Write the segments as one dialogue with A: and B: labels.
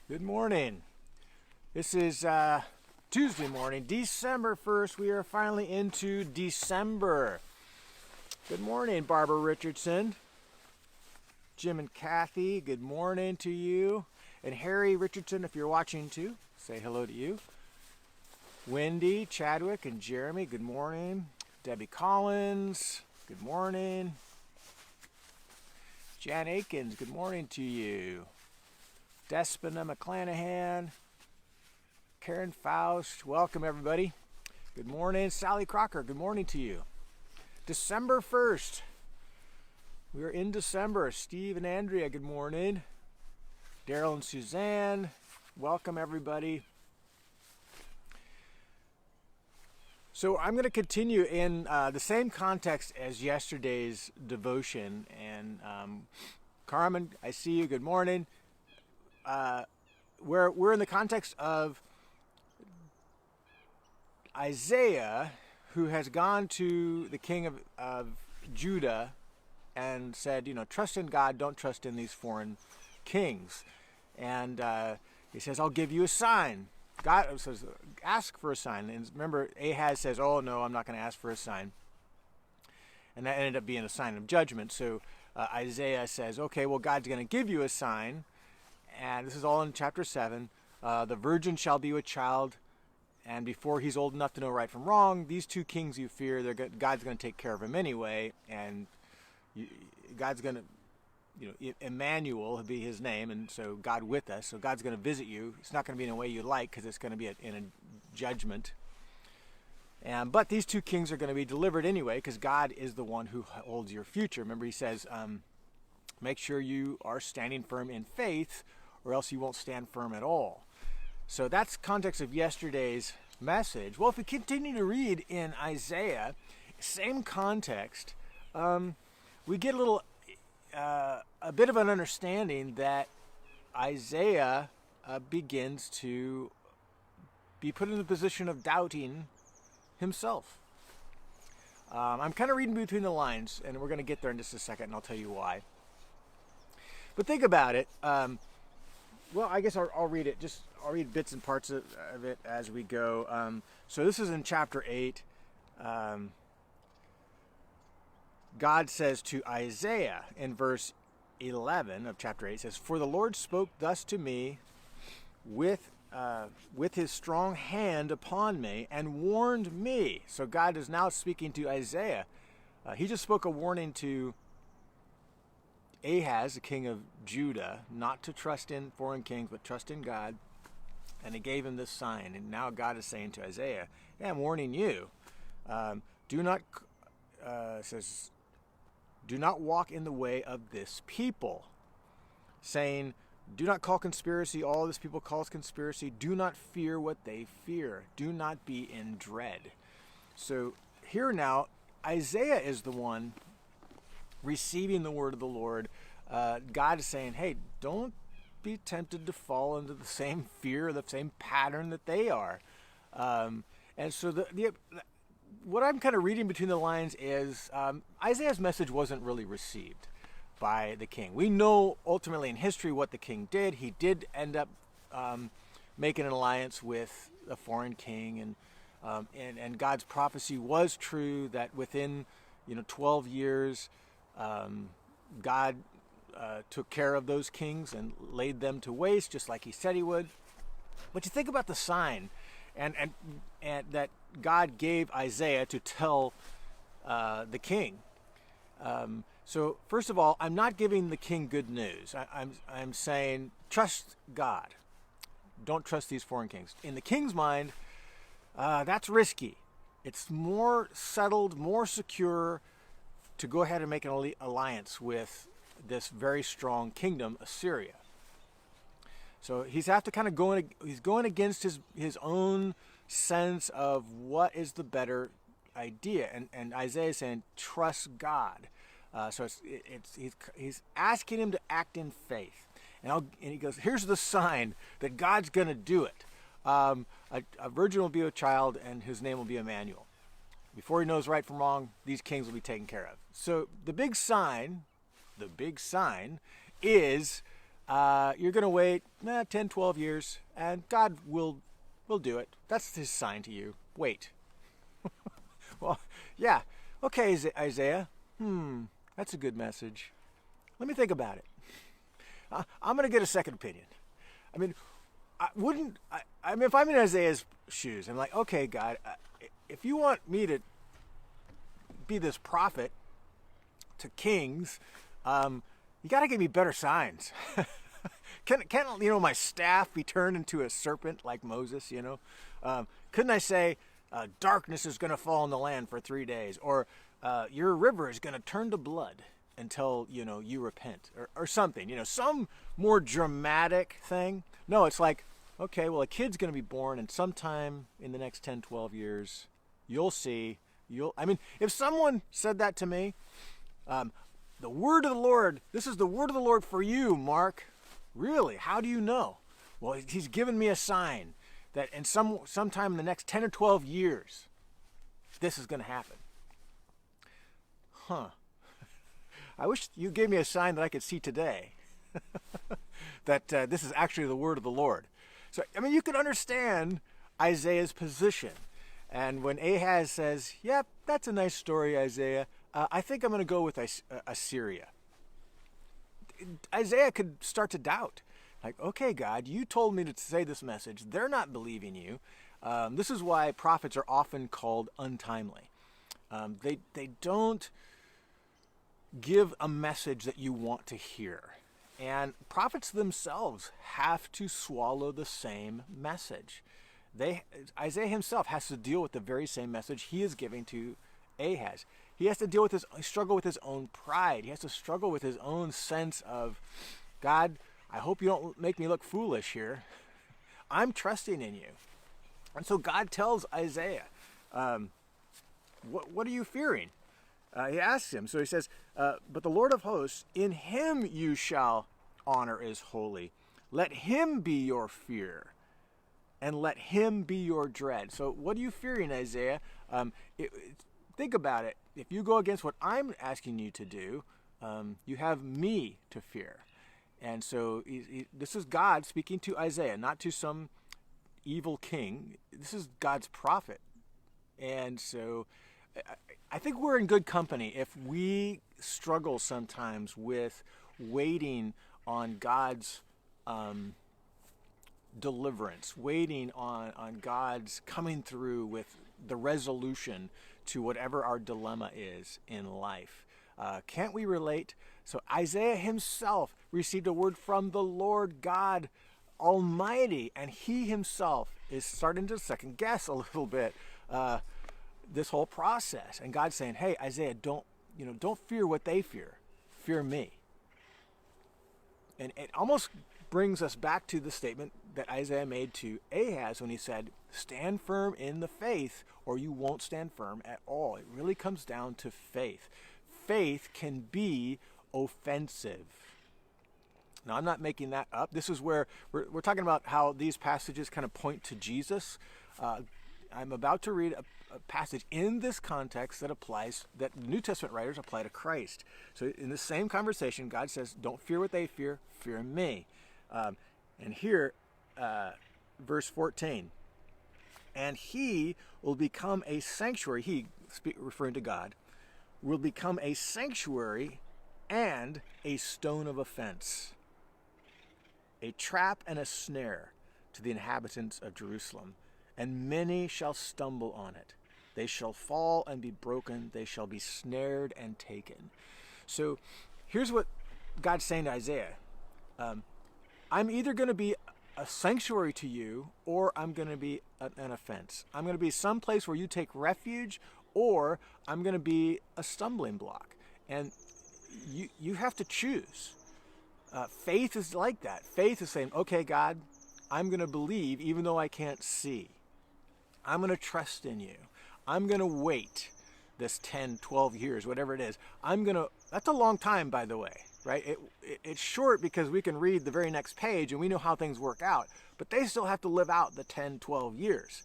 A: Good morning. This is Tuesday morning, December 1st. We are finally into December. Good morning, Barbara Richardson. Jim and Kathy, good morning to you. And Harry Richardson, if you're watching too, say hello to you. Wendy, Chadwick, and Jeremy, good morning. Debbie Collins, good morning. Jan Akins, good morning to you. Despina McClanahan, Karen Faust, welcome everybody. Good morning. Sally Crocker, good morning to you. December 1st. We are in December. Steve and Andrea, good morning. Daryl and Suzanne, welcome everybody. So I'm going to continue in the same context as yesterday's devotion. And Carmen, I see you, good morning. We're in the context of Isaiah, who has gone to the king of Judah and said, trust in God, don't trust in these foreign kings. And he says, I'll give you a sign. God says, ask for a sign. And remember, Ahaz says, oh, no, I'm not going to ask for a sign. And that ended up being a sign of judgment. So Isaiah says, okay, well, God's going to give you a sign. And this is all in chapter 7. The virgin shall be with child, and before he's old enough to know right from wrong, these two kings you fear, God's going to take care of him anyway. And God's going to, Emmanuel will be his name, and so God with us. So God's going to visit you. It's not going to be in a way you like, because it's going to be in a judgment. But these two kings are going to be delivered anyway, because God is the one who holds your future. Remember, he says, make sure you are standing firm in faith, or else you won't stand firm at all. So that's context of yesterday's message. Well, if we continue to read in Isaiah, same context, we get a bit of an understanding that Isaiah begins to be put in the position of doubting himself. I'm kind of reading between the lines, and we're going to get there in just a second, and I'll tell you why. But think about it. Well, I guess I'll read it. I'll read bits and parts of it as we go. So this is in chapter 8. God says to Isaiah in verse 11 of chapter 8, says, "For the Lord spoke thus to me with his strong hand upon me and warned me." So God is now speaking to Isaiah. He just spoke a warning to Ahaz, the king of Judah, not to trust in foreign kings, but trust in God. And he gave him this sign. And now God is saying to Isaiah, I'm warning you. Do not walk in the way of this people. Saying, do not call conspiracy all this people calls conspiracy. Do not fear what they fear. Do not be in dread. So here now, Isaiah is the one receiving the word of the Lord. God is saying, hey, don't be tempted to fall into the same fear, the same pattern that they are. And so what I'm kind of reading between the lines is Isaiah's message wasn't really received by the king. We know ultimately in history what the king did. He did end up making an alliance with a foreign king, and God's prophecy was true that within 12 years God took care of those kings and laid them to waste, just like he said he would. But you think about the sign and that God gave Isaiah to tell the king. So first of all, I'm not giving the king good news. I'm saying trust God. Don't trust these foreign kings. In the king's mind, that's risky. It's more settled, more secure to go ahead and make an alliance with this very strong kingdom, Assyria. So he's going against his own sense of what is the better idea, and Isaiah is saying trust God. So he's asking him to act in faith, and he goes, here's the sign that God's going to do it. A virgin will be with child, and his name will be Emmanuel. Before he knows right from wrong, these kings will be taken care of. So the big sign is You're going to wait 10, 12 years, and God will do it. That's his sign to you. Wait. Well, yeah. Okay, Isaiah. That's a good message. Let me think about it. I'm going to get a second opinion. I mean, if I'm in Isaiah's shoes, I'm like, okay, God, if you want me to be this prophet to kings, you got to give me better signs. Can't my staff be turned into a serpent like Moses? Couldn't I say darkness is going to fall on the land for 3 days, or your river is going to turn to blood until you repent, or something? Some more dramatic thing. No, it's like, okay, well, a kid's going to be born, and sometime in the next 10, 12 years, you'll see. If someone said that to me, the word of the Lord, this is the word of the Lord for you, Mark. Really? How do you know? Well, he's given me a sign that in sometime in the next 10 or 12 years, this is going to happen. I wish you gave me a sign that I could see today that this is actually the word of the Lord. So, you can understand Isaiah's position. And when Ahaz says, yep, that's a nice story, Isaiah, I think I'm going to go with Assyria. Isaiah could start to doubt. Like, okay, God, you told me to say this message. They're not believing you. This is why prophets are often called untimely. They don't give a message that you want to hear. And prophets themselves have to swallow the same message. Isaiah himself has to deal with the very same message he is giving to Ahaz. He has to struggle with his own pride. He has to struggle with his own sense of, God, I hope you don't make me look foolish here. I'm trusting in you. And so God tells Isaiah, what are you fearing? He asks him. So he says, but the Lord of hosts, in him you shall honor as holy. Let him be your fear, and let him be your dread. So what are you fearing, Isaiah? Think about it. If you go against what I'm asking you to do, you have me to fear. And so this is God speaking to Isaiah, not to some evil king. This is God's prophet. And so I think we're in good company if we struggle sometimes with waiting on God's deliverance, waiting on God's coming through with the resolution to whatever our dilemma is in life. Can't we relate? So Isaiah himself received a word from the Lord God Almighty, and he himself is starting to second guess a little bit this whole process. And God's saying, hey, Isaiah, don't fear what they fear. Fear me. And it almost brings us back to the statement that Isaiah made to Ahaz when he said, stand firm in the faith or you won't stand firm at all. It really comes down to faith. Faith can be offensive. Now, I'm not making that up. This is where we're talking about how these passages kind of point to Jesus. I'm about to read a passage in this context that New Testament writers apply to Christ. So in the same conversation, God says, don't fear what they fear, fear me. And here, verse 14, and he will become a sanctuary, referring to God, will become a sanctuary and a stone of offense, a trap and a snare to the inhabitants of Jerusalem, and many shall stumble on it. They shall fall and be broken. They shall be snared and taken. So here's what God's saying to Isaiah. I'm either going to be a sanctuary to you, or I'm going to be an offense. I'm going to be some place where you take refuge, or I'm going to be a stumbling block. And you have to choose. Faith is like that. Faith is saying, okay, God, I'm going to believe even though I can't see. I'm going to trust in you. I'm going to wait this 10, 12 years, whatever it is. That's a long time, by the way, right? It's short because we can read the very next page and we know how things work out, but they still have to live out the 10, 12 years.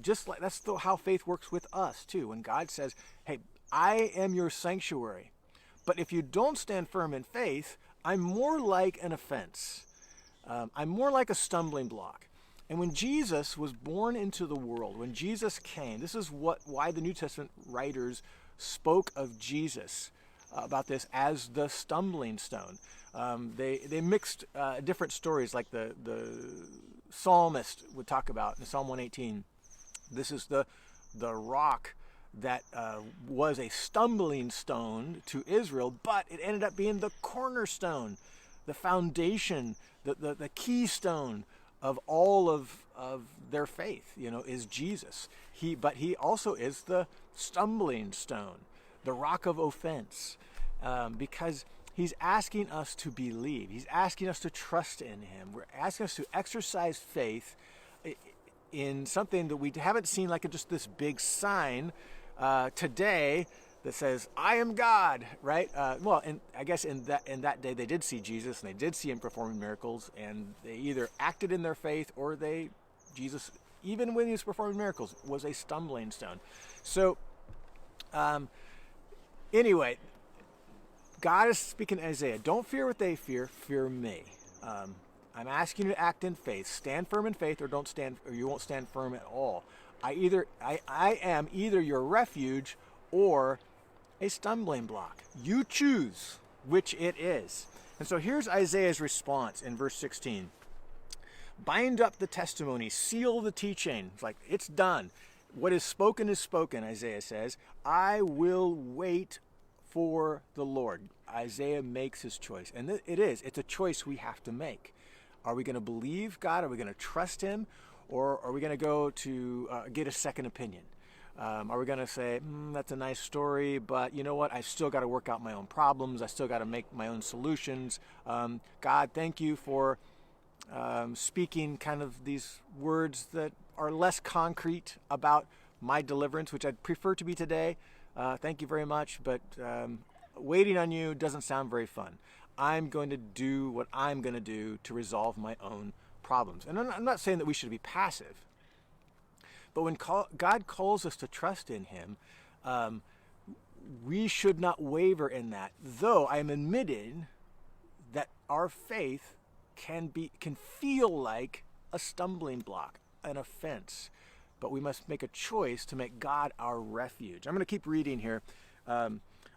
A: Just like that's still how faith works with us too. When God says, hey, I am your sanctuary, but if you don't stand firm in faith, I'm more like an offense. I'm more like a stumbling block. And when Jesus was born into the world, when Jesus came, this is why the New Testament writers spoke of Jesus about this as the stumbling stone. They mixed different stories, like the psalmist would talk about in Psalm 118. This is the rock that was a stumbling stone to Israel, but it ended up being the cornerstone, the foundation, the keystone of all of their faith, is Jesus. But he also is the stumbling stone, the rock of offense, because he's asking us to believe. He's asking us to trust in him. We're asking us to exercise faith in something that we haven't seen, like just this big sign today that says, "I am God," right? And I guess in that day they did see Jesus, and they did see him performing miracles, and they either acted in their faith, or Jesus, even when he was performing miracles, was a stumbling stone. So, anyway, God is speaking to Isaiah. Don't fear what they fear. Fear me. I'm asking you to act in faith. Stand firm in faith, or don't stand, or you won't stand firm at all. I am either your refuge or a stumbling block. You choose which it is. And so here's Isaiah's response in verse 16. Bind up the testimony, seal the teaching. It's like, it's done. What is spoken, Isaiah says. I will wait for the Lord. Isaiah makes his choice. And it's a choice we have to make. Are we going to believe God? Are we going to trust him? Or are we going to go to get a second opinion? Are we going to say, that's a nice story, but you know what? I've still got to work out my own problems. I still got to make my own solutions. God, thank you for speaking kind of these words that are less concrete about my deliverance, which I'd prefer to be today. Thank you very much, but waiting on you doesn't sound very fun. I'm going to do what I'm going to do to resolve my own problems. And I'm not saying that we should be passive, but when God calls us to trust in him, we should not waver in that, though I'm admitting that our faith can feel like a stumbling block, an offense, but we must make a choice to make God our refuge. I'm going to keep reading here.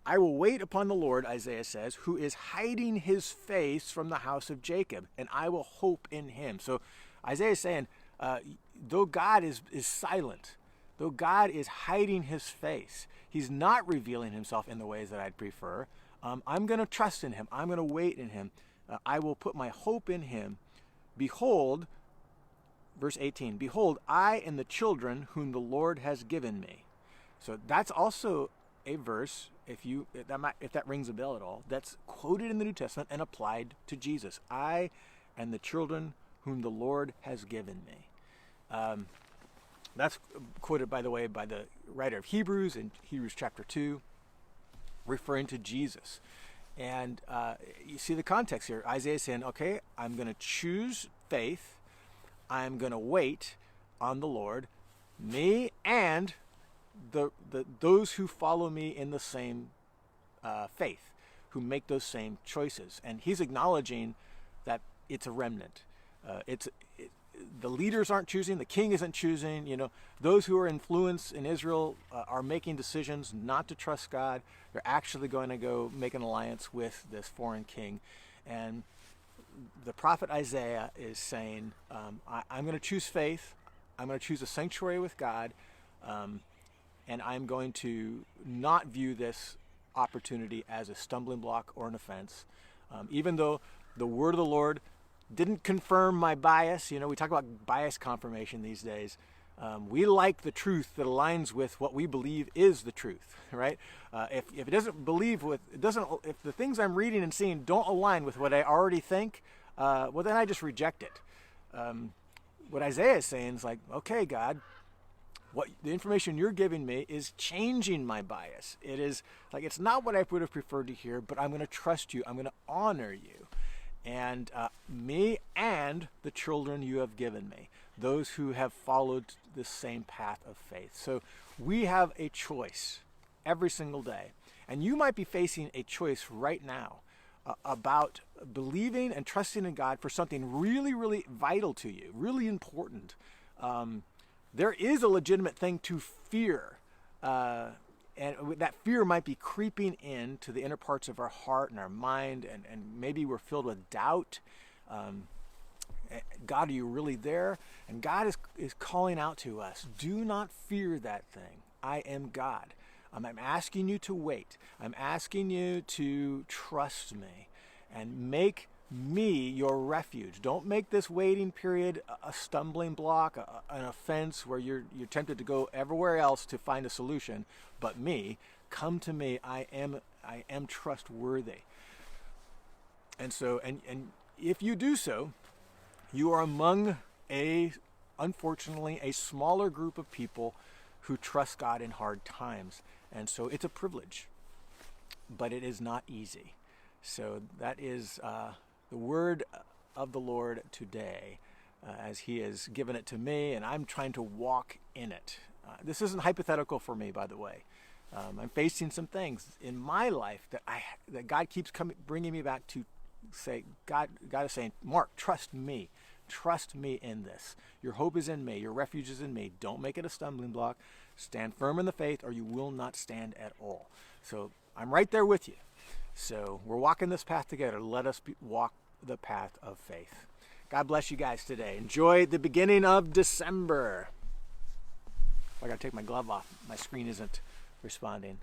A: I will wait upon the Lord, Isaiah says, who is hiding his face from the house of Jacob, and I will hope in him. So Isaiah is saying, though God is silent, though God is hiding his face, he's not revealing himself in the ways that I'd prefer, I'm going to trust in him. I'm going to wait in him. I will put my hope in him. Behold, verse 18, behold, I and the children whom the Lord has given me. So that's also a verse, if that rings a bell at all, that's quoted in the New Testament and applied to Jesus. I and the children whom the Lord has given me. That's quoted, by the way, by the writer of Hebrews in Hebrews chapter 2, referring to Jesus. And you see the context here. Isaiah is saying, okay, I'm going to choose faith. I'm going to wait on the Lord, me and those who follow me in the same faith, who make those same choices. And he's acknowledging that it's a remnant. The leaders aren't choosing, the king isn't choosing. Those who are influenced in Israel are making decisions not to trust God. They're actually going to go make an alliance with this foreign king. And the prophet Isaiah is saying, I'm going to choose faith. I'm going to choose a sanctuary with God. And I'm going to not view this opportunity as a stumbling block or an offense. Even though the word of the Lord didn't confirm my bias. We talk about bias confirmation these days. We like the truth that aligns with what we believe is the truth, right? If it doesn't if the things I'm reading and seeing don't align with what I already think, well, then I just reject it. What Isaiah is saying is like, okay, God, what the information you're giving me is changing my bias. It is like, it's not what I would have preferred to hear, but I'm going to trust you. I'm going to honor you. And me and the children you have given me, those who have followed the same path of faith. So we have a choice every single day. And you might be facing a choice right now. about believing and trusting in God for something really, really vital to you, really important. There is a legitimate thing to fear. And that fear might be creeping into the inner parts of our heart and our mind, and maybe we're filled with doubt. God, are you really there? And God is calling out to us, do not fear that thing. I am God. I'm asking you to wait. I'm asking you to trust me and make me your refuge. Don't make this waiting period a stumbling block, an offense where you're tempted to go everywhere else to find a solution. But me, come to me. I am trustworthy. And so, and if you do so, you are among unfortunately, a smaller group of people who trust God in hard times. And so it's a privilege, but it is not easy. So that is the word of the Lord today, as he has given it to me, and I'm trying to walk in it. This isn't hypothetical for me, by the way. I'm facing some things in my life that God keeps bringing me back to say, God is saying, Mark, trust me. Trust me in this. Your hope is in me. Your refuge is in me. Don't make it a stumbling block. Stand firm in the faith, or you will not stand at all. So I'm right there with you. So we're walking this path together. Let us walk the path of faith. God bless you guys today. Enjoy the beginning of December. I got to take my glove off. My screen isn't responding.